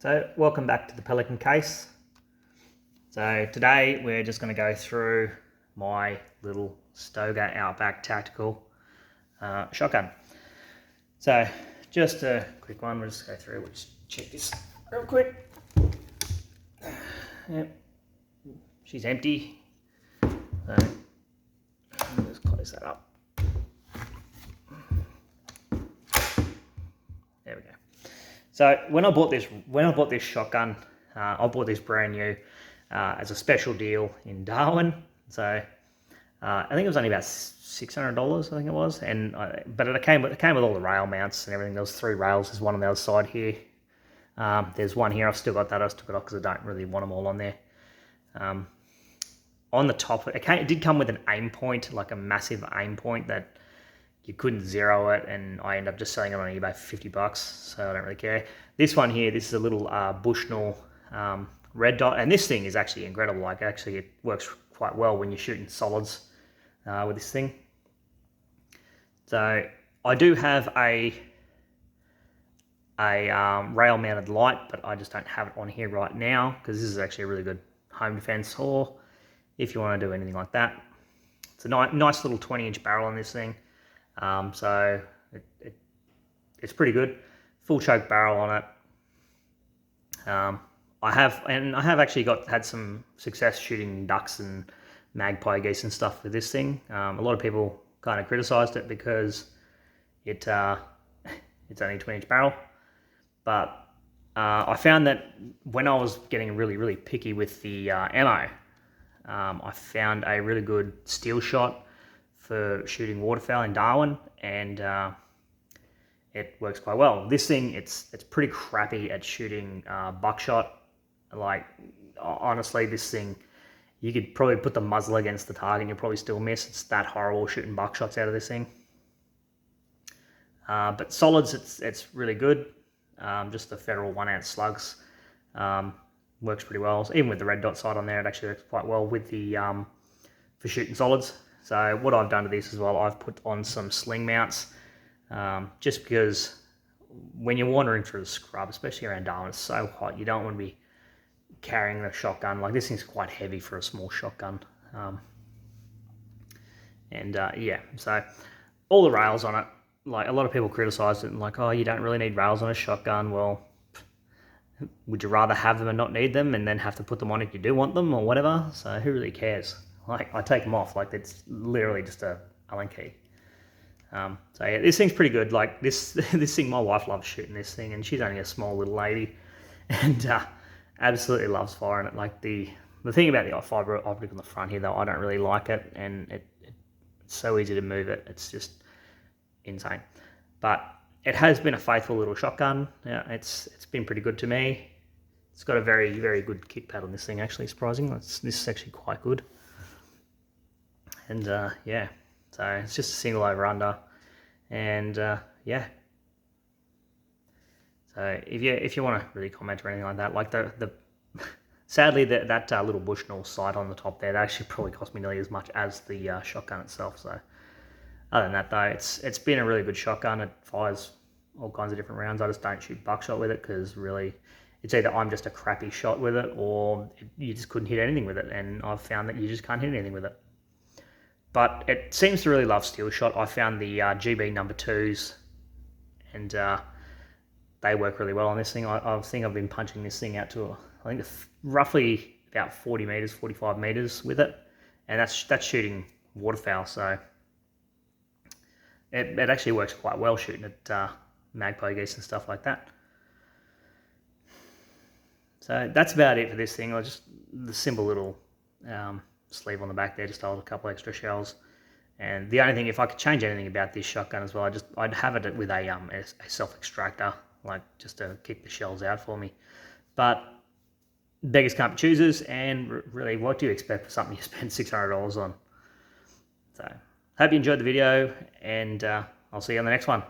So welcome back to the Pelican case. So today we're just going to go through my little Stoeger Outback tactical shotgun. So just a quick one, we'll just go through, we'll just check this real quick. Yep. She's empty. So let's close that up. There we go. So when I bought this shotgun, I bought this brand new as a special deal in Darwin. So I think it was only about $600, I think it was, but it came with all the rail mounts and everything. There was 3 rails. There's one on the other side here. There's one here. I've still got that. I took it off because I don't really want them all on there. On the top, it did come with an aim point, like a massive aim point that you couldn't zero it, and I ended up just selling it on eBay for $50, so I don't really care. This one here, this is a little Bushnell red dot, and this thing is actually incredible. Like, actually, it works quite well when you're shooting solids with this thing. So I do have a rail mounted light, but I just don't have it on here right now because this is actually a really good home defense, or if you want to do anything like that. It's a nice little 20-inch barrel on this thing. So it's pretty good. Full choke barrel on it. I have actually had some success shooting ducks and magpie geese and stuff with this thing. A lot of people kind of criticized it because it's only a 20-inch barrel, but I found that when I was getting really picky with the ammo, I found a really good steel shot for shooting waterfowl in Darwin, and it works quite well. This thing, it's pretty crappy at shooting buckshot. Like, honestly, this thing, you could probably put the muzzle against the target and you'll probably still miss. It's that horrible shooting buckshots out of this thing. But solids, it's really good. Just the Federal 1-ounce slugs works pretty well. Even with the red dot sight on there, it actually works quite well with the for shooting solids. So what I've done to this as well, I've put on some sling mounts, just because when you're wandering through the scrub, especially around Darwin, it's so hot, you don't want to be carrying the shotgun. Like, this thing's quite heavy for a small shotgun. Yeah, so all the rails on it, like, a lot of people criticized it and like, oh, you don't really need rails on a shotgun. Well, would you rather have them and not need them and then have to put them on if you do want them or whatever? So who really cares? Like, I take them off, like, it's literally just a Allen key. So yeah, this thing's pretty good. Like, this thing, my wife loves shooting this thing, and she's only a small little lady, and absolutely loves firing it. Like, the thing about the fiber optic on the front here, though, I don't really like it, and it's so easy to move it. It's just insane. But it has been a faithful little shotgun. Yeah, it's been pretty good to me. It's got a very good kick pad on this thing, actually, surprisingly. This is actually quite good. And yeah, so it's just a single over under, and yeah. So if you want to really comment or anything like that, like sadly that little Bushnell sight on the top there, that actually probably cost me nearly as much as the shotgun itself. So other than that, though, it's been a really good shotgun. It fires all kinds of different rounds. I just don't shoot buckshot with it because really, it's either I'm just a crappy shot with it, or you just couldn't hit anything with it, and I've found that you just can't hit anything with it. But it seems to really love steel shot. I found the GB number 2s, and they work really well on this thing. I think I've been punching this thing out to, I think, roughly about 40 meters, 45 meters with it, and that's shooting waterfowl. So it actually works quite well shooting at magpie geese and stuff like that. So that's about it for this thing. Just the simple little sleeve on the back there, just to hold a couple extra shells. And the only thing, if I could change anything about this shotgun as well, I'd have it with a self-extractor, like, just to kick the shells out for me. But beggars can't be choosers, and really, what do you expect for something you spend $600 on? So hope you enjoyed the video, and I'll see you on the next one.